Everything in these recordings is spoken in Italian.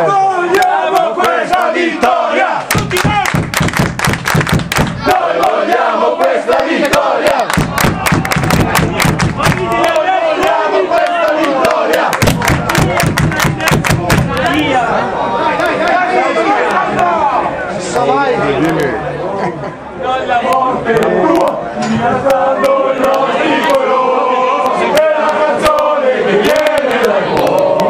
Vogliamo questa vittoria! Noi vogliamo questa vittoria! Vogliamo questa vittoria! La morte tua, minacciando i nostri colori, è la canzone che viene dal cuore.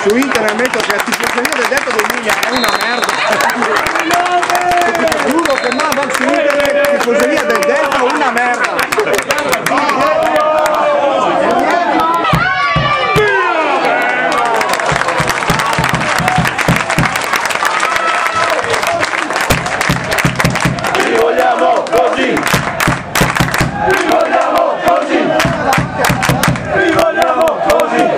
Su internet metto che la tifoseria del Delta 2000 è una merda. Giuro che va su internet la tifoseria del Delta è una merda. Li vogliamo così! Li vogliamo così! Li vogliamo così!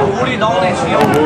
Auguri Dole, signore.